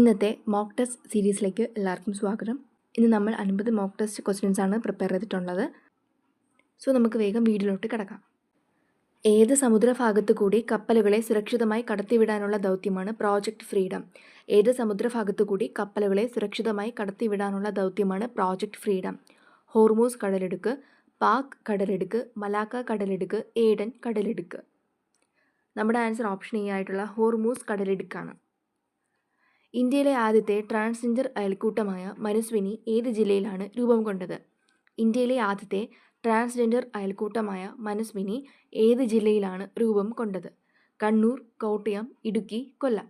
ഇന്നത്തെ mock test സീരീസിലേക്ക് എല്ലാവർക്കും സ്വാഗതം. ഇന്ന് നമ്മൾ 50 മോക്ക് ടെസ്റ്റ് ക്വസ്റ്റ്യൻസ് ആണ് പ്രിപ്പയർ ചെയ്തിട്ടുള്ളത്. സോ നമുക്ക് വേഗം വീഡിയോയിലോട്ട് കിടക്കാം. ഏത് സമുദ്രഭാഗത്തു കൂടി കപ്പലുകളെ സുരക്ഷിതമായി കടത്തിവിടാനുള്ള ദൗത്യമാണ് പ്രോജക്റ്റ് ഫ്രീഡം? ഏത് സമുദ്രഭാഗത്തു കൂടി കപ്പലുകളെ സുരക്ഷിതമായി കടത്തിവിടാനുള്ള ദൗത്യമാണ് പ്രോജക്റ്റ് ഫ്രീഡം? ഹോർമൂസ് കടലിടുക്ക്, പാക് കടലിടുക്ക്, മലാക്ക കടലിടുക്ക്, ഏഡൻ കടലിടുക്ക്. നമ്മുടെ ആൻസർ ഓപ്ഷൻ എ ആയിട്ടുള്ള ഹോർമൂസ് കടലിടുക്കാണ്. ഇന്ത്യയിലെ ആദ്യത്തെ ട്രാൻസ്ജെൻഡർ അയൽക്കൂട്ടമായ മനസ്വിനി ഏത് ജില്ലയിലാണ് രൂപം കൊണ്ടത്? ഇന്ത്യയിലെ ആദ്യത്തെ ട്രാൻസ്ജെൻഡർ അയൽക്കൂട്ടമായ മനസ്വിനി ഏത് ജില്ലയിലാണ് രൂപം കൊണ്ടത്? കണ്ണൂർ, കോട്ടയം, ഇടുക്കി, കൊല്ലം.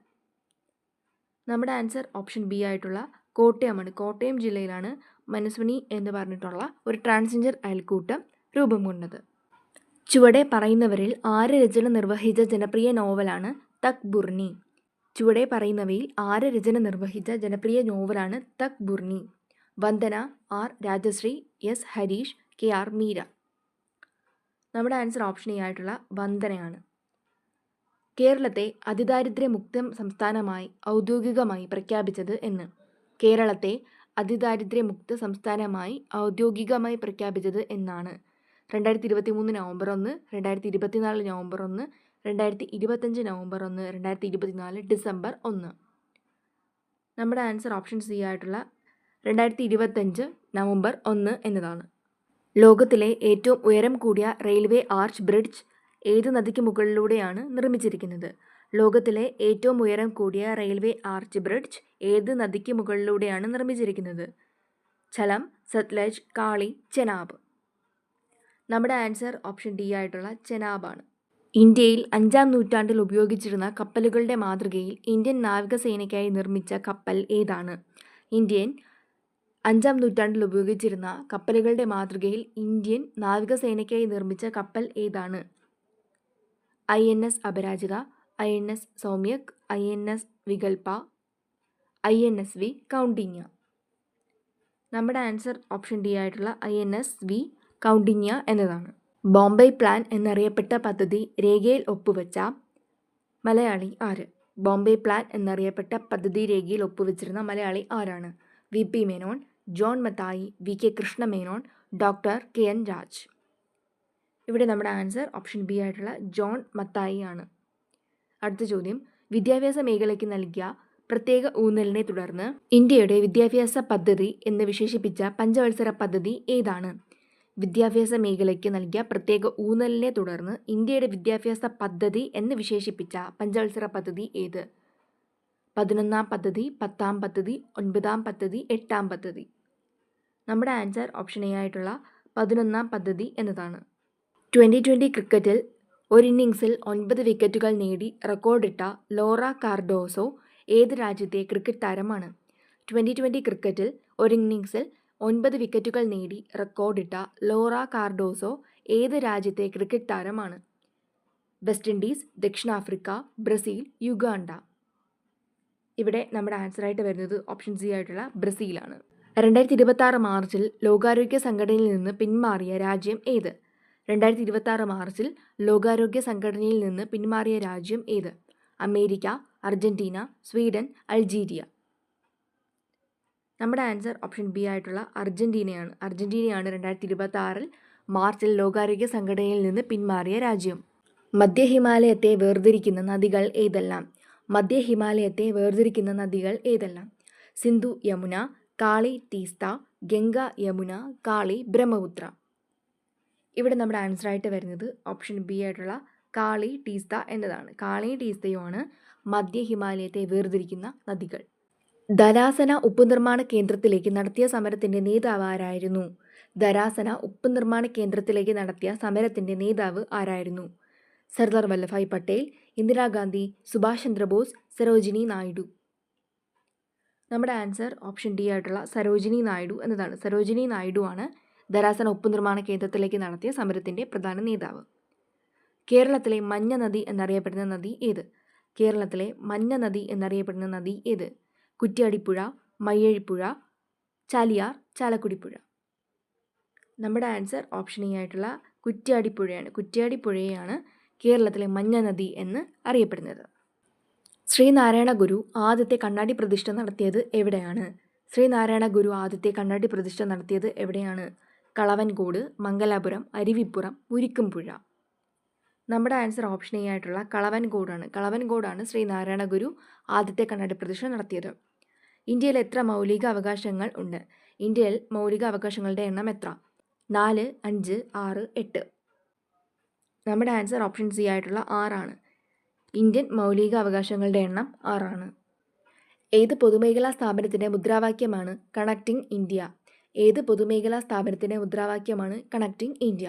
നമ്മുടെ ആൻസർ ഓപ്ഷൻ ബി ആയിട്ടുള്ള കോട്ടയമാണ്. കോട്ടയം ജില്ലയിലാണ് മനസ്വിനി എന്ന് പറഞ്ഞിട്ടുള്ള ഒരു ട്രാൻസ്ജെൻഡർ അയൽക്കൂട്ടം രൂപം കൊണ്ടത്. ചുവടെ പറയുന്നവരിൽ ആര് രചന നിർവഹിച്ച ജനപ്രിയ നോവലാണ് തക് ബുർണി? ചുവടെ പറയുന്നവയിൽ ആര് രചന നിർവഹിച്ച ജനപ്രിയ നോവലാണ് തക് ബുർണി? Vandana, R Rajasree, S Hareesh, K R Meera. നമ്മുടെ ആൻസർ ഓപ്ഷൻ എ ആയിട്ടുള്ള വന്ദനയാണ്. കേരളത്തെ അതിദാരിദ്ര്യമുക്ത സംസ്ഥാനമായി ഔദ്യോഗികമായി പ്രഖ്യാപിച്ചത് എന്ന്? കേരളത്തെ അതിദാരിദ്ര്യമുക്ത സംസ്ഥാനമായി ഔദ്യോഗികമായി പ്രഖ്യാപിച്ചത് എന്നാണ്? 2023 നവംബർ 1, 2024 നവംബർ 1, 2025 നവംബർ 1, 2024 ഡിസംബർ 1. നമ്മുടെ ആൻസർ ഓപ്ഷൻ സി ആയിട്ടുള്ള 2025 നവംബർ 1 എന്നതാണ്. ലോകത്തിലെ ഏറ്റവും ഉയരം കൂടിയ റെയിൽവേ ആർച്ച് ബ്രിഡ്ജ് ഏത് നദിക്ക് മുകളിലൂടെയാണ് നിർമ്മിച്ചിരിക്കുന്നത്? ലോകത്തിലെ ഏറ്റവും ഉയരം കൂടിയ റെയിൽവേ ആർച്ച് ബ്രിഡ്ജ് ഏത് നദിക്ക് മുകളിലൂടെയാണ് നിർമ്മിച്ചിരിക്കുന്നത്? ഝലം, സത്ലജ്, കാളി, ചെനാബ്. നമ്മുടെ ആൻസർ ഓപ്ഷൻ ഡി ആയിട്ടുള്ള ചെനാബാണ്. ഇന്ത്യയിൽ 5-ാം നൂറ്റാണ്ടിൽ ഉപയോഗിച്ചിരുന്ന കപ്പലുകളുടെ മാതൃകയിൽ ഇന്ത്യൻ നാവികസേനയ്ക്കായി നിർമ്മിച്ച കപ്പൽ ഏതാണ്? ഇന്ത്യൻ 5-ാം നൂറ്റാണ്ടിൽ ഉപയോഗിച്ചിരുന്ന കപ്പലുകളുടെ മാതൃകയിൽ ഇന്ത്യൻ നാവികസേനയ്ക്കായി നിർമ്മിച്ച കപ്പൽ ഏതാണ്? INS അപരാജിത, INS സൗമ്യക്, INS വികൽപ, INSV കൗണ്ടിന്യ. നമ്മുടെ ആൻസർ ഓപ്ഷൻ ഡി ആയിട്ടുള്ള INSV കൗണ്ടിന്യ എന്നതാണ്. ബോംബെ പ്ലാൻ എന്നറിയപ്പെട്ട പദ്ധതി രേഖയിൽ ഒപ്പുവെച്ച മലയാളി ആര്? ബോംബെ പ്ലാൻ എന്നറിയപ്പെട്ട പദ്ധതി രേഖയിൽ ഒപ്പുവെച്ചിരുന്ന മലയാളി ആരാണ്? VP Menon, John Mathai, VK Krishna Menon, doctor KN Raj. ഇവിടെ നമ്മുടെ ആൻസർ ഓപ്ഷൻ ബി ആയിട്ടുള്ള ജോൺ മത്തായി ആണ്. അടുത്ത ചോദ്യം, വിദ്യാഭ്യാസ മേഖലയ്ക്ക് നൽകിയ പ്രത്യേക ഊന്നലിനെ തുടർന്ന് ഇന്ത്യയുടെ വിദ്യാഭ്യാസ പദ്ധതി എന്ന് വിശേഷിപ്പിച്ച പഞ്ചവത്സര പദ്ധതി ഏതാണ്? വിദ്യാഭ്യാസ മേഖലയ്ക്ക് നൽകിയ പ്രത്യേക ഊന്നലിനെ തുടർന്ന് ഇന്ത്യയുടെ വിദ്യാഭ്യാസ പദ്ധതി എന്ന് വിശേഷിപ്പിച്ച പഞ്ചവത്സര പദ്ധതി ഏത്? 11-ാം പദ്ധതി, 10-ാം പദ്ധതി, 9-ാം പദ്ധതി, 8-ാം പദ്ധതി. നമ്മുടെ ആൻസർ ഓപ്ഷൻ എ ആയിട്ടുള്ള 11-ാം പദ്ധതി എന്നതാണ്. 2020 ക്രിക്കറ്റിൽ ഒരു ഇന്നിങ്സിൽ 9 വിക്കറ്റുകൾ നേടി റെക്കോർഡിട്ട ലോറ കാർഡോസോ ഏത് രാജ്യത്തെ ക്രിക്കറ്റ് താരമാണ്? 2020 ക്രിക്കറ്റിൽ ഒരു ഇന്നിങ്സിൽ 9 വിക്കറ്റുകൾ നേടി റെക്കോർഡിട്ട ലോറ കാർഡോസോ ഏത് രാജ്യത്തെ ക്രിക്കറ്റ് താരമാണ്? വെസ്റ്റ് ഇൻഡീസ്, ദക്ഷിണാഫ്രിക്ക, ബ്രസീൽ, യുഗാണ്ട. ഇവിടെ നമ്മുടെ ആൻസറായിട്ട് വരുന്നത് ഓപ്ഷൻ സി ആയിട്ടുള്ള ബ്രസീലാണ്. 2026 മാർച്ചിൽ ലോകാരോഗ്യ സംഘടനയിൽ നിന്ന് പിന്മാറിയ രാജ്യം ഏത്? 2026 മാർച്ചിൽ ലോകാരോഗ്യ സംഘടനയിൽ നിന്ന് പിന്മാറിയ രാജ്യം ഏത്? America, Argentina, Sweden, Algeria. നമ്മുടെ ആൻസർ ഓപ്ഷൻ ബി ആയിട്ടുള്ള അർജന്റീനയാണ്. അർജന്റീനയാണ് 2026 മാർച്ചിൽ ലോകാരോഗ്യ സംഘടനയിൽ നിന്ന് പിന്മാറിയ രാജ്യം. മധ്യ ഹിമാലയത്തെ വേർതിരിക്കുന്ന നദികൾ ഏതെല്ലാം? മധ്യ ഹിമാലയത്തെ വേർതിരിക്കുന്ന നദികൾ ഏതെല്ലാം? സിന്ധു, യമുന, കാളി, തീസ്ത, ഗംഗ, യമുന, കാളി, ബ്രഹ്മപുത്ര. ഇവിടെ നമ്മുടെ ആൻസറായിട്ട് വരുന്നത് ഓപ്ഷൻ ബി ആയിട്ടുള്ള കാളി, തീസ്ത എന്നതാണ്. കാളിയും തീസ്തയുമാണ് മധ്യ ഹിമാലയത്തെ വേർതിരിക്കുന്ന നദികൾ. ധരാസന ഉപ്പ് നിർമ്മാണ കേന്ദ്രത്തിലേക്ക് നടത്തിയ സമരത്തിൻ്റെ നേതാവ് ആരായിരുന്നു? ധരാസന ഉപ്പ് നിർമ്മാണ കേന്ദ്രത്തിലേക്ക് നടത്തിയ സമരത്തിൻ്റെ നേതാവ് ആരായിരുന്നു? സർദാർ വല്ലഭായ് പട്ടേൽ, ഇന്ദിരാഗാന്ധി, സുഭാഷ് ചന്ദ്രബോസ്, സരോജിനി നായിഡു. നമ്മുടെ ആൻസർ ഓപ്ഷൻ ഡി ആയിട്ടുള്ള സരോജിനി നായിഡു എന്നതാണ്. സരോജിനി നായിഡു ആണ് ധരാസന ഉപ്പ് നിർമ്മാണ കേന്ദ്രത്തിലേക്ക് നടത്തിയ സമരത്തിൻ്റെ പ്രധാന നേതാവ്. കേരളത്തിലെ മഞ്ഞ നദി എന്നറിയപ്പെടുന്ന നദി ഏത്? കേരളത്തിലെ മഞ്ഞ നദി എന്നറിയപ്പെടുന്ന നദി ഏത്? കുറ്റ്യാടിപ്പുഴ, മയ്യഴിപ്പുഴ, ചാലിയാർ, ചാലക്കുടിപ്പുഴ. നമ്മുടെ ആൻസർ ഓപ്ഷൻ എ ആയിട്ടുള്ള കുറ്റ്യാടിപ്പുഴയാണ്. കുറ്റ്യാടിപ്പുഴയാണ് കേരളത്തിലെ മഞ്ഞ നദി എന്ന് അറിയപ്പെടുന്നത്. ശ്രീനാരായണ ഗുരു ആദ്യത്തെ കണ്ണാടി പ്രതിഷ്ഠ നടത്തിയത് എവിടെയാണ്? ശ്രീനാരായണ ഗുരു ആദ്യത്തെ കണ്ണാടി പ്രതിഷ്ഠ നടത്തിയത് എവിടെയാണ്? കളവൻകോട്, മംഗലാപുരം, അരുവിപ്പുറം, മുരിക്കുംപുഴ. നമ്മുടെ ആൻസർ ഓപ്ഷൻ എ ആയിട്ടുള്ള കളവൻകോടാണ്. കളവൻകോടാണ് ശ്രീനാരായണ ഗുരു ആദ്യത്തെ കണ്ണാടി പ്രതിഷ്ഠ നടത്തിയത്. ഇന്ത്യയിൽ എത്ര മൗലിക അവകാശങ്ങൾ ഉണ്ട്? ഇന്ത്യയിൽ മൗലിക അവകാശങ്ങളുടെ എണ്ണം എത്ര? 4, 5, 6, 8. നമ്മുടെ ആൻസർ ഓപ്ഷൻ സി ആയിട്ടുള്ള 6 ആണ്. ഇന്ത്യൻ മൗലിക അവകാശങ്ങളുടെ എണ്ണം 6 ആണ്. ഏത് പൊതുമേഖലാ സ്ഥാപനത്തിൻ്റെ മുദ്രാവാക്യമാണ് കണക്റ്റിംഗ് ഇന്ത്യ? ഏത് പൊതുമേഖലാ സ്ഥാപനത്തിൻ്റെ മുദ്രാവാക്യമാണ് connecting India?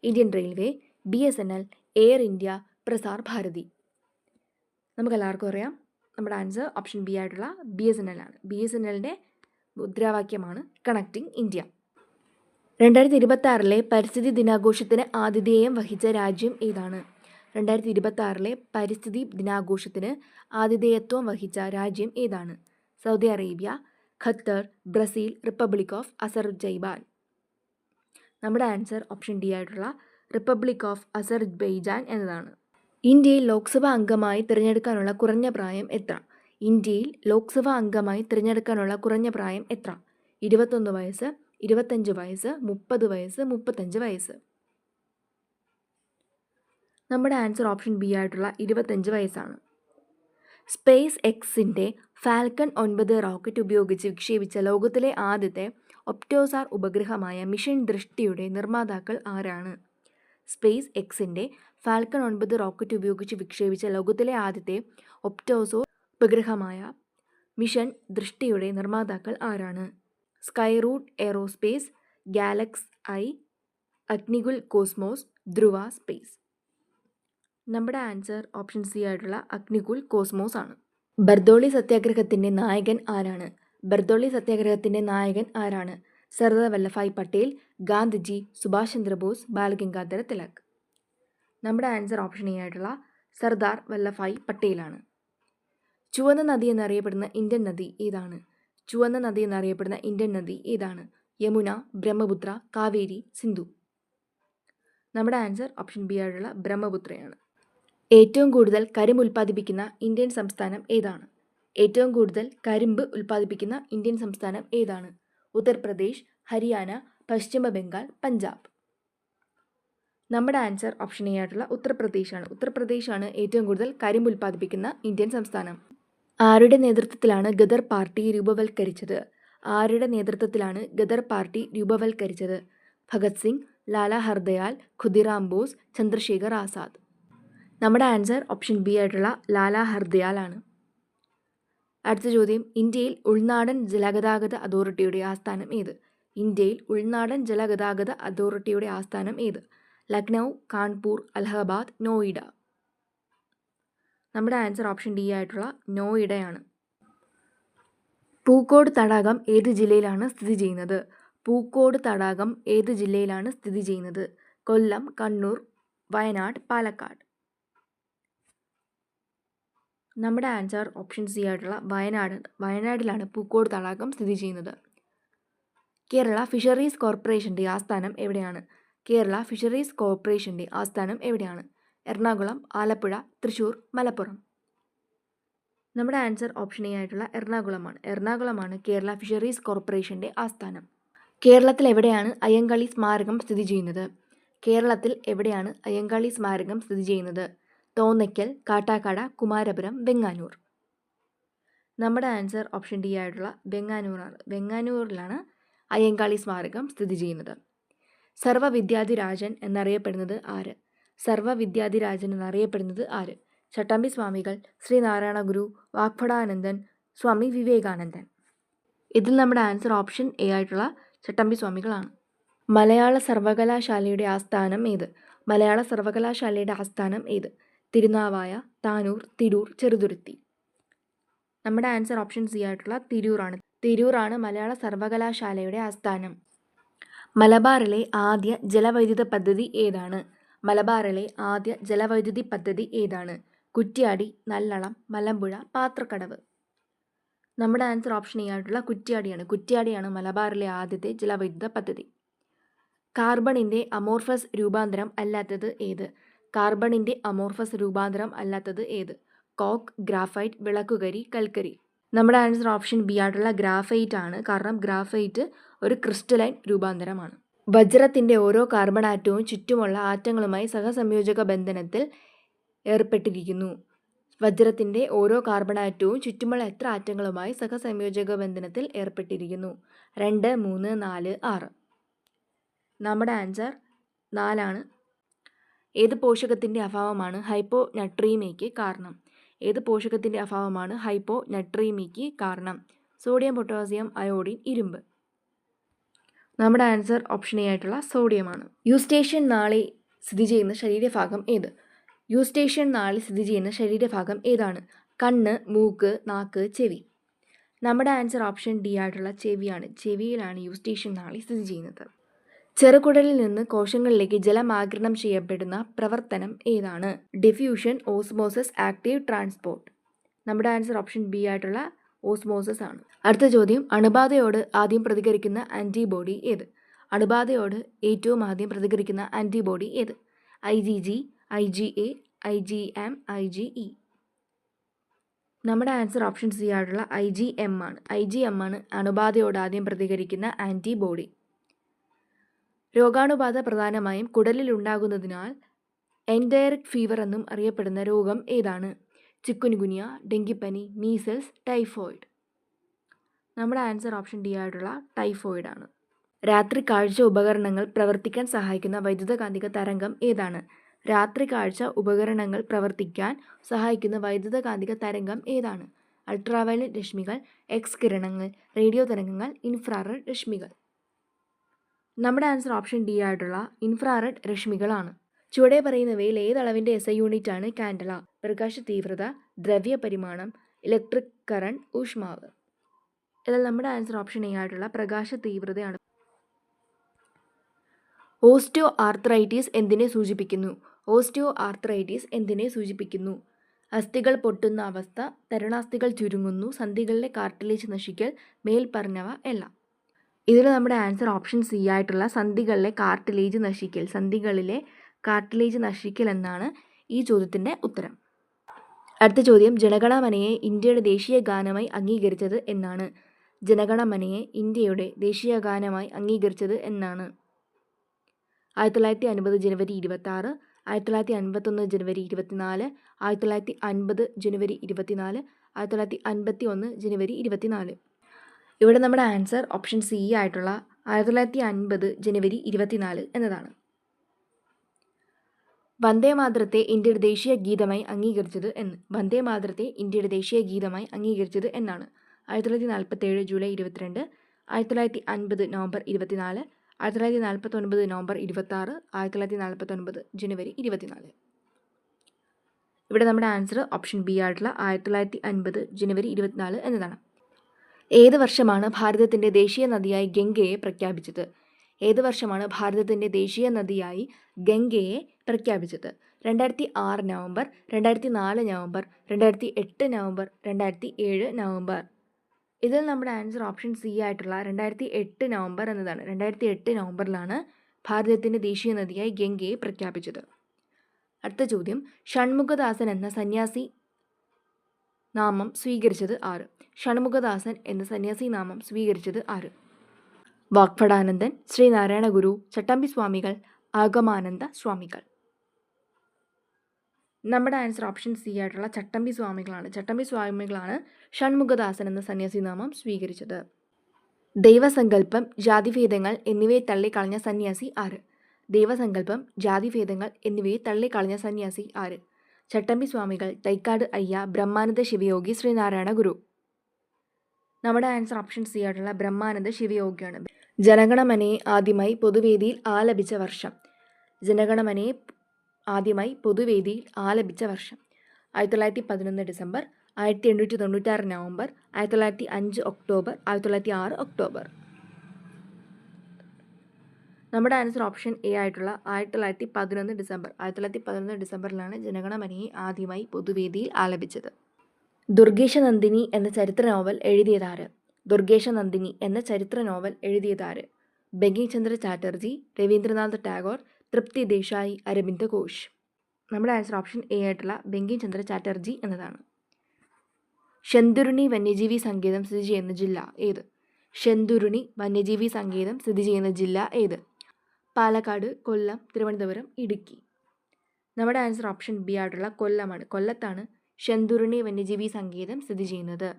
Indian railway, BSNL, Air India, Prasar Bharati. നമുക്കെല്ലാവർക്കും അറിയാം നമ്മുടെ ആൻസർ ഓപ്ഷൻ ബി ആയിട്ടുള്ള BSNL ആണ്. BSNLൻ്റെ മുദ്രാവാക്യമാണ് കണക്റ്റിംഗ് ഇന്ത്യ. 2026 പരിസ്ഥിതി ദിനാഘോഷത്തിന് ആതിഥേയം വഹിച്ച രാജ്യം ഏതാണ്? 2026 പരിസ്ഥിതി ദിനാഘോഷത്തിന് ആതിഥേയത്വം വഹിച്ച രാജ്യം ഏതാണ്? Saudi Arabia, Qatar, Brazil, republic of Azerbaijan. നമ്മുടെ ആൻസർ ഓപ്ഷൻ ഡി ആയിട്ടുള്ള റിപ്പബ്ലിക് ഓഫ് അസർബൈജാൻ എന്നതാണ്. ഇന്ത്യയിൽ ലോക്സഭാ അംഗമായി തിരഞ്ഞെടുക്കാനുള്ള കുറഞ്ഞ പ്രായം എത്ര? ഇന്ത്യയിൽ ലോക്സഭാ അംഗമായി തിരഞ്ഞെടുക്കാനുള്ള കുറഞ്ഞ പ്രായം എത്ര? 21 വയസ്സ്, 25 വയസ്സ്, 30 വയസ്സ്, 35 വയസ്സ്. നമ്മുടെ ആൻസർ ഓപ്ഷൻ ബി ആയിട്ടുള്ള 25 വയസ്സാണ്. സ്പേസ് എക്സിൻ്റെ ഫാൽക്കൺ 9 റോക്കറ്റ് ഉപയോഗിച്ച് വിക്ഷേപിച്ച ലോകത്തിലെ ആദ്യത്തെ ഒപ്റ്റോസാർ ഉപഗ്രഹമായ മിഷൻ ദൃഷ്ടിയുടെ നിർമ്മാതാക്കൾ ആരാണ്? സ്പേസ് എക്സിൻ്റെ ഫാൽക്കൺ 9 റോക്കറ്റ് ഉപയോഗിച്ച് വിക്ഷേപിച്ച ലോകത്തിലെ ആദ്യത്തെ ഒപ്റ്റോസോർ ഉപഗ്രഹമായ മിഷൻ ദൃഷ്ടിയുടെ നിർമ്മാതാക്കൾ ആരാണ്? Skyroot Aerospace, GalaxEye, Agnikul Cosmos, Dhruva Space. നമ്മുടെ ആൻസർ ഓപ്ഷൻ സി ആയിട്ടുള്ള അഗ്നികുൽ കോസ്മോസ് ആണ്. ബർദോളി സത്യാഗ്രഹത്തിൻ്റെ നായകൻ ആരാണ്? ബർദോളി സത്യാഗ്രഹത്തിൻ്റെ നായകൻ ആരാണ്? സർദാർ വല്ലഭായ് പട്ടേൽ, ഗാന്ധിജി, സുഭാഷ് ചന്ദ്രബോസ്, ബാലഗംഗാധര തിലക്. നമ്മുടെ ആൻസർ ഓപ്ഷൻ എ ആയിട്ടുള്ള സർദാർ വല്ലഭായ് പട്ടേലാണ്. ചുവന്ന നദി എന്നറിയപ്പെടുന്ന ഇന്ത്യൻ നദി ഏതാണ്? ചുവന്ന നദി എന്നറിയപ്പെടുന്ന ഇന്ത്യൻ നദി ഏതാണ്? യമുന, ബ്രഹ്മപുത്ര, കാവേരി, സിന്ധു. നമ്മുടെ ആൻസർ ഓപ്ഷൻ ബി ആയിട്ടുള്ള ബ്രഹ്മപുത്രയാണ്. ഏറ്റവും കൂടുതൽ കരിമ്പ് ഉൽപ്പാദിപ്പിക്കുന്ന ഇന്ത്യൻ സംസ്ഥാനം ഏതാണ്? ഏറ്റവും കൂടുതൽ കരിമ്പ് ഉൽപ്പാദിപ്പിക്കുന്ന ഇന്ത്യൻ സംസ്ഥാനം ഏതാണ്? ഉത്തർപ്രദേശ്, ഹരിയാന, പശ്ചിമ ബംഗാൾ, പഞ്ചാബ്. നമ്മുടെ ആൻസർ ഓപ്ഷൻ എ ആയിട്ടുള്ള ഉത്തർപ്രദേശാണ്. ഉത്തർപ്രദേശാണ് ഏറ്റവും കൂടുതൽ കരിമ്പ് ഉൽപ്പാദിപ്പിക്കുന്ന ഇന്ത്യൻ സംസ്ഥാനം. ആരുടെ നേതൃത്വത്തിലാണ് ഗദർ പാർട്ടി രൂപവൽക്കരിച്ചത്? ആരുടെ നേതൃത്വത്തിലാണ് ഗദർ പാർട്ടി രൂപവൽക്കരിച്ചത്? ഭഗത് സിംഗ്, ലാല ഹർദയാൽ, ഖുദിറാം ബോസ്, ചന്ദ്രശേഖർ ആസാദ്. നമ്മുടെ ആൻസർ ഓപ്ഷൻ ബി ആയിട്ടുള്ള ലാല ഹർദയാൽ ആണ്. അടുത്ത ചോദ്യം, ഇന്ത്യയിൽ ഉൾനാടൻ ജലഗതാഗത അതോറിറ്റിയുടെ ആസ്ഥാനം ഏത്? ഇന്ത്യയിൽ ഉൾനാടൻ ജലഗതാഗത അതോറിറ്റിയുടെ ആസ്ഥാനം ഏത്? ലക്നൗ, കാൺപൂർ, അലഹബാദ്, നോയിഡ. നമ്മുടെ ആൻസർ ഓപ്ഷൻ ഡി ആയിട്ടുള്ള നോയിഡയാണ്. പൂക്കോട് തടാകം ഏത് ജില്ലയിലാണ് സ്ഥിതി ചെയ്യുന്നത്? പൂക്കോട് തടാകം ഏത് ജില്ലയിലാണ് സ്ഥിതി ചെയ്യുന്നത്? കൊല്ലം, കണ്ണൂർ, വയനാട്, പാലക്കാട്. നമ്മുടെ ആൻസർ ഓപ്ഷൻ സി ആയിട്ടുള്ള വയനാട്. വയനാട്ടിലാണ് പൂക്കോട് തടാകം സ്ഥിതി ചെയ്യുന്നത്. കേരള ഫിഷറീസ് കോർപ്പറേഷൻ്റെ ആസ്ഥാനം എവിടെയാണ്? കേരള ഫിഷറീസ് കോർപ്പറേഷൻ്റെ ആസ്ഥാനം എവിടെയാണ്? എറണാകുളം, ആലപ്പുഴ, തൃശ്ശൂർ, മലപ്പുറം. നമ്മുടെ ആൻസർ ഓപ്ഷൻ എ ആയിട്ടുള്ള എറണാകുളമാണ്. എറണാകുളമാണ് കേരള ഫിഷറീസ് കോർപ്പറേഷൻ്റെ ആസ്ഥാനം. കേരളത്തിൽ എവിടെയാണ് അയ്യങ്കാളി സ്മാരകം സ്ഥിതി ചെയ്യുന്നത്? കേരളത്തിൽ എവിടെയാണ് അയ്യങ്കാളി സ്മാരകം സ്ഥിതി ചെയ്യുന്നത്? തോന്നയ്ക്കൽ, കാട്ടാക്കട, കുമാരപുരം, വെങ്ങാനൂർ. നമ്മുടെ ആൻസർ ഓപ്ഷൻ ഡി ആയിട്ടുള്ള വെങ്ങാനൂറാണ്. വെങ്ങാനൂരിലാണ് അയ്യങ്കാളി സ്മാരകം സ്ഥിതി ചെയ്യുന്നത്. സർവ്വവിദ്യാധിരാജൻ എന്നറിയപ്പെടുന്നത് ആര്? സർവ്വവിദ്യാധിരാജൻ എന്നറിയപ്പെടുന്നത് ആര്? ചട്ടമ്പി സ്വാമികൾ, ശ്രീനാരായണ ഗുരു, വാഗ്ഭടാനന്ദൻ, സ്വാമി വിവേകാനന്ദൻ. ഇതിൽ നമ്മുടെ ആൻസർ ഓപ്ഷൻ എ ആയിട്ടുള്ള ചട്ടമ്പി സ്വാമികളാണ്. മലയാള സർവകലാശാലയുടെ ആസ്ഥാനം ഏത്? മലയാള സർവകലാശാലയുടെ ആസ്ഥാനം ഏത്? തിരുനാവായ, താനൂർ, തിരൂർ, ചെറുതുരുത്തി. നമ്മുടെ ആൻസർ ഓപ്ഷൻ സി ആയിട്ടുള്ള തിരൂറാണ്. തിരൂറാണ് മലയാള സർവകലാശാലയുടെ ആസ്ഥാനം. മലബാറിലെ ആദ്യ ജലവൈദ്യുത പദ്ധതി ഏതാണ്? മലബാറിലെ ആദ്യ ജലവൈദ്യുതി പദ്ധതി ഏതാണ്? കുറ്റ്യാടി, നല്ലളം, മലമ്പുഴ, പാത്രക്കടവ്. നമ്മുടെ ആൻസർ ഓപ്ഷൻ എ ആയിട്ടുള്ള കുറ്റ്യാടിയാണ്. കുറ്റ്യാടിയാണ് മലബാറിലെ ആദ്യത്തെ ജലവൈദ്യുത പദ്ധതി. കാർബണിൻ്റെ അമോർഫസ് രൂപാന്തരം അല്ലാത്തത് ഏത്? കാർബണിൻ്റെ അമോർഫസ് രൂപാന്തരം അല്ലാത്തത് ഏത്? കോക്ക്, ഗ്രാഫൈറ്റ്, വിളക്കുകരി, കൽക്കരി. നമ്മുടെ ആൻസർ ഓപ്ഷൻ ബി ആയിട്ടുള്ള ഗ്രാഫൈറ്റ് ആണ്. കാരണം ഗ്രാഫൈറ്റ് ഒരു ക്രിസ്റ്റലൈൻ രൂപാന്തരമാണ്. വജ്രത്തിൻ്റെ ഓരോ കാർബൺ ആറ്റവും ചുറ്റുമുള്ള ആറ്റങ്ങളുമായി സഹസംയോജക ബന്ധനത്തിൽ ഏർപ്പെട്ടിരിക്കുന്നു. വജ്രത്തിൻ്റെ ഓരോ കാർബൺ ആറ്റവും ചുറ്റുമുള്ള എത്ര ആറ്റങ്ങളുമായി സഹസംയോജക ബന്ധനത്തിൽ ഏർപ്പെട്ടിരിക്കുന്നു? 2, 3, 4, 6. നമ്മുടെ ആൻസർ 4 ഏത് പോഷകത്തിൻ്റെ അഭാവമാണ് ഹൈപ്പോനട്രീമിയയ്ക്ക് കാരണം? ഏത് പോഷകത്തിൻ്റെ അഭാവമാണ് ഹൈപ്പോനട്രീമിയയ്ക്ക് കാരണം? സോഡിയം, പൊട്ടാസ്യം, അയോഡിൻ, ഇരുമ്പ്. നമ്മുടെ ആൻസർ ഓപ്ഷൻ എ ആയിട്ടുള്ള സോഡിയമാണ്. യൂസ്റ്റേഷ്യൻ നാളി സ്ഥിതി ചെയ്യുന്ന ശരീരഭാഗം ഏത്? യൂസ്റ്റേഷ്യൻ നാളി സ്ഥിതി ചെയ്യുന്ന ശരീരഭാഗം ഏതാണ്? കണ്ണ്, മൂക്ക്, നാക്ക്, ചെവി. നമ്മുടെ ആൻസർ ഓപ്ഷൻ ഡി ആയിട്ടുള്ള ചെവിയാണ്. ചെവിയിലാണ് യൂസ്റ്റേഷ്യൻ നാളി സ്ഥിതി ചെയ്യുന്നത്. ചെറുകുടലിൽ നിന്ന് കോശങ്ങളിലേക്ക് ജലം ആഗിരണം ചെയ്യപ്പെടുന്ന പ്രവർത്തനം ഏതാണ്? Diffusion, osmosis, active transport. നമ്മുടെ ആൻസർ ഓപ്ഷൻ ബി ആയിട്ടുള്ള ഓസ്മോസിസ് ആണ്. അടുത്ത ചോദ്യം, അണുബാധയോട് ആദ്യം പ്രതികരിക്കുന്ന ആൻറ്റിബോഡി ഏത്? അണുബാധയോട് ഏറ്റവും ആദ്യം പ്രതികരിക്കുന്ന ആൻറ്റിബോഡി ഏത്? IgG, IgA, IgM, IgE. നമ്മുടെ ആൻസർ ഓപ്ഷൻ സി ആയിട്ടുള്ള IgM ആണ്. IgM ആണ് അണുബാധയോട് ആദ്യം പ്രതികരിക്കുന്ന ആൻറ്റിബോഡി. രോഗാണുബാധ പ്രധാനമായും കുടലിൽ ഉണ്ടാകുന്നതിനാൽ എൻഡറിക് ഫീവർ എന്നും അറിയപ്പെടുന്ന രോഗം ഏതാണ്? ചിക്കുൻഗുനിയ, ഡെങ്കിപ്പനി, മീസൽസ്, ടൈഫോയിഡ്. നമ്മുടെ ആൻസർ ഓപ്ഷൻ ഡി ആയിട്ടുള്ള ടൈഫോയിഡ് ആണ്. രാത്രി കാഴ്ച ഉപകരണങ്ങൾ പ്രവർത്തിക്കാൻ സഹായിക്കുന്ന വൈദ്യുതകാന്തിക തരംഗം ഏതാണ്? രാത്രി കാഴ്ച ഉപകരണങ്ങൾ പ്രവർത്തിക്കാൻ സഹായിക്കുന്ന വൈദ്യുതകാന്തിക തരംഗം ഏതാണ്? അൾട്രാവയലറ്റ് രശ്മികൾ, എക്സ് കിരണങ്ങൾ, റേഡിയോ തരംഗങ്ങൾ, ഇൻഫ്രാറെഡ് രശ്മികൾ. നമ്മുടെ ആൻസർ ഓപ്ഷൻ ഡി ആയിട്ടുള്ള ഇൻഫ്രാറെഡ് രശ്മികളാണ്. ചുവടെ പറയുന്നവയിൽ ഏതളവിൻ്റെ SI യൂണിറ്റ് ആണ് കാൻഡല? പ്രകാശ തീവ്രത, ദ്രവ്യ പരിമാണം, ഇലക്ട്രിക് കറണ്ട്, ഊഷ്മാവ്. ഇതിൽ നമ്മുടെ ആൻസർ ഓപ്ഷൻ എ ആയിട്ടുള്ള പ്രകാശ തീവ്രതയാണ്. ഓസ്റ്റിയോ ആർത്രൈറ്റിസ് എന്തിനെ സൂചിപ്പിക്കുന്നു? ഓസ്റ്റിയോ ആർത്രൈറ്റിസ് എന്തിനെ സൂചിപ്പിക്കുന്നു? അസ്ഥികൾ പൊട്ടുന്ന അവസ്ഥ, തരുണാസ്ഥികൾ ചുരുങ്ങുന്നു, സന്ധികളിലെ കാർട്ടിലേജ് നശിക്കൽ, മേൽപ്പറഞ്ഞവ എല്ലാം. ഇതിൽ നമ്മുടെ ആൻസർ ഓപ്ഷൻ സി ആയിട്ടുള്ള സന്ധികളിലെ കാർട്ടിലേജ് നശിക്കൽ. സന്ധികളിലെ കാർട്ടിലേജ് നശിക്കൽ എന്നാണ് ഈ ചോദ്യത്തിൻ്റെ ഉത്തരം. അടുത്ത ചോദ്യം, ജനഗണമനയെ ഇന്ത്യയുടെ ദേശീയ ഗാനമായി അംഗീകരിച്ചത് എന്നാണ്? ജനഗണമനയെ ഇന്ത്യയുടെ ദേശീയ ഗാനമായി അംഗീകരിച്ചത് എന്നാണ്? 1950 ജനുവരി 26, 1951 ജനുവരി 24, 1950 ജനുവരി 24, 1951 ജനുവരി 24. ഇവിടെ നമ്മുടെ ആൻസർ ഓപ്ഷൻ സി ആയിട്ടുള്ള 1950 ജനുവരി 24 എന്നതാണ്. വന്ദേമാതരത്തെ ഇന്ത്യയുടെ ദേശീയ ഗീതമായി അംഗീകരിച്ചത് എന്ന്? വന്ദേമാതരത്തെ ഇന്ത്യയുടെ ദേശീയ ഗീതമായി അംഗീകരിച്ചത് എന്നാണ്? 1947 ജൂലൈ 22, 1950 നവംബർ 24, 1949 നവംബർ 26, 1949 ജനുവരി 24. ഇവിടെ നമ്മുടെ ആൻസർ ഓപ്ഷൻ ബി ആയിട്ടുള്ള 1950 ജനുവരി 24 എന്നതാണ്. ഏത് വർഷമാണ് ഭാരതത്തിൻ്റെ ദേശീയ നദിയായി ഗംഗയെ പ്രഖ്യാപിച്ചത്? ഏത് വർഷമാണ് ഭാരതത്തിൻ്റെ ദേശീയ നദിയായി ഗംഗയെ പ്രഖ്യാപിച്ചത്? 2006 നവംബർ, 2004 നവംബർ, 2008 നവംബർ, 2007 നവംബർ. ഇതിൽ നമ്മുടെ ആൻസർ ഓപ്ഷൻ സി ആയിട്ടുള്ള 2008 നവംബർ എന്നതാണ്. 2008 നവംബറിലാണ് ഭാരതത്തിൻ്റെ ദേശീയ നദിയായി ഗംഗയെ പ്രഖ്യാപിച്ചത്. അടുത്ത ചോദ്യം, ഷൺമുഖദാസൻ എന്ന സന്യാസി നാമം സ്വീകരിച്ചത് ആര്? ഷൺമുഖദാസൻ എന്ന സന്യാസി നാമം സ്വീകരിച്ചത് ആര്? വാഗ്ഭടാനന്ദൻ, ശ്രീനാരായണ ഗുരു, ചട്ടമ്പി സ്വാമികൾ, ആഗമാനന്ദ സ്വാമികൾ. നമ്മുടെ ആൻസർ ഓപ്ഷൻ സി ആയിട്ടുള്ള ചട്ടമ്പി സ്വാമികളാണ്. ചട്ടമ്പി സ്വാമികളാണ് ഷൺമുഖദാസൻ എന്ന സന്യാസി നാമം സ്വീകരിച്ചത്. ദൈവസങ്കല്പം, ജാതിഭേദങ്ങൾ എന്നിവയെ തള്ളിക്കളഞ്ഞ സന്യാസി ആര്? ദൈവസങ്കല്പം, ജാതിഭേദങ്ങൾ എന്നിവയെ തള്ളിക്കളഞ്ഞ സന്യാസി ആര്? ചട്ടമ്പി സ്വാമികൾ, തൈക്കാട് അയ്യ, ബ്രഹ്മാനന്ദ ശിവയോഗി, ശ്രീനാരായണ ഗുരു. നമ്മുടെ ആൻസർ ഓപ്ഷൻ സി ആയിട്ടുള്ള ബ്രഹ്മാനന്ദ ശിവയോഗിയാണ്. ജനഗണമനയെ ആദ്യമായി പൊതുവേദിയിൽ ആലപിച്ച വർഷം? ജനഗണമനയെ ആദ്യമായി പൊതുവേദിയിൽ ആലപിച്ച വർഷം? 1911 ഡിസംബർ, 1896 നവംബർ, 1905 ഒക്ടോബർ, 1906 ഒക്ടോബർ. നമ്മുടെ ആൻസർ ഓപ്ഷൻ എ ആയിട്ടുള്ള 1911 ഡിസംബർ. 1911 ഡിസംബറിലാണ് ജനഗണമനയെ ആദ്യമായി പൊതുവേദിയിൽ ആലപിച്ചത്. ദുർഗേശനന്ദിനി എന്ന ചരിത്ര നോവൽ എഴുതിയതാര്? ദുർഗേശനന്ദിനി എന്ന ചരിത്ര നോവൽ എഴുതിയതാര്? ബങ്കിംചന്ദ്ര ചാറ്റർജി, രവീന്ദ്രനാഥ് ടാഗോർ, തൃപ്തി ദേശായി, അരവിന്ദ് ഘോഷ്. നമ്മുടെ ആൻസർ ഓപ്ഷൻ എ ആയിട്ടുള്ള ബങ്കിംചന്ദ്ര ചാറ്റർജി എന്നതാണ്. ശെന്തുരുണി വന്യജീവി സങ്കേതം സ്ഥിതി ചെയ്യുന്ന ജില്ല ഏത്? ശെന്തുരുണി വന്യജീവി സങ്കേതം സ്ഥിതി ചെയ്യുന്ന ജില്ല ഏത്? പാലക്കാട്, കൊല്ലം, തിരുവനന്തപുരം, ഇടുക്കി. നമ്മുടെ ആൻസർ ഓപ്ഷൻ ബി ആയിട്ടുള്ള കൊല്ലമാണ്. കൊല്ലത്താണ് ശെന്തുരുണി വന്യജീവി സങ്കേതം സ്ഥിതി ചെയ്യുന്നത്.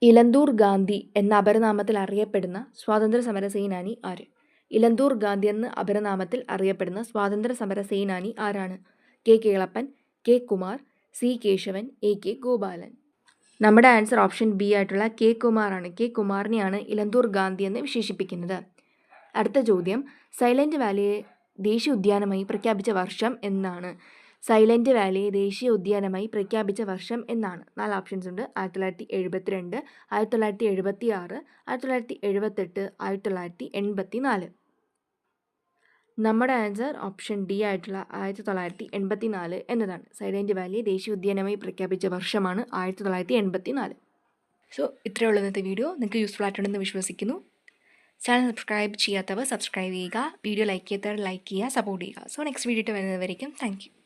ഇലന്തൂർ ഗാന്ധി എന്ന അപരനാമത്തിൽ അറിയപ്പെടുന്ന സ്വാതന്ത്ര്യ സമര സേനാനി ആര്? ഇലന്തൂർ ഗാന്ധി എന്ന അപരനാമത്തിൽ അറിയപ്പെടുന്ന സ്വാതന്ത്ര്യ സമര സേനാനി ആരാണ്? K Kelappan, K Kumar, C Kesavan, A K Gopalan. നമ്മുടെ ആൻസർ ഓപ്ഷൻ ബി ആയിട്ടുള്ള കെ കുമാറാണ്. കെ കുമാറിനെയാണ് ഇലന്തൂർ ഗാന്ധി എന്ന് വിശേഷിപ്പിക്കുന്നത്. അടുത്ത ചോദ്യം, സൈലന്റ് വാലിയെ ദേശീയ ഉദ്യാനമായി പ്രഖ്യാപിച്ച വർഷം എന്നാണ്? സൈലന്റ് വാലിയെ ദേശീയ ഉദ്യാനമായി പ്രഖ്യാപിച്ച വർഷം എന്നാണ്? 4 ഓപ്ഷൻസ് ഉണ്ട്. 1972, 1976, 1978, 1984. നമ്മുടെ ആൻസർ ഓപ്ഷൻ ഡി ആയിട്ടുള്ള 1984 എന്നതാണ്. സൈലന്റ് വാലിയെ ദേശീയ ഉദ്യാനമായി പ്രഖ്യാപിച്ച വർഷമാണ് 1984. സോ ഇത്രയുള്ള ഇന്നത്തെ വീഡിയോ നിങ്ങൾക്ക് യൂസ്ഫുൾ ആയിട്ടുണ്ടെന്ന് വിശ്വസിക്കുന്നു. ചാനൽ സബ്സ്ക്രൈബ് ചെയ്യാത്തവർ സബ്സ്ക്രൈബ് ചെയ്യുക, വീഡിയോ ലൈക്ക് ചെയ്യാത്തവർ ലൈക്ക് ചെയ്യുക, സപ്പോർട്ട് ചെയ്യുക. സോ നെക്സ്റ്റ് വീഡിയോ വരുന്നവരേക്കും താങ്ക് യു.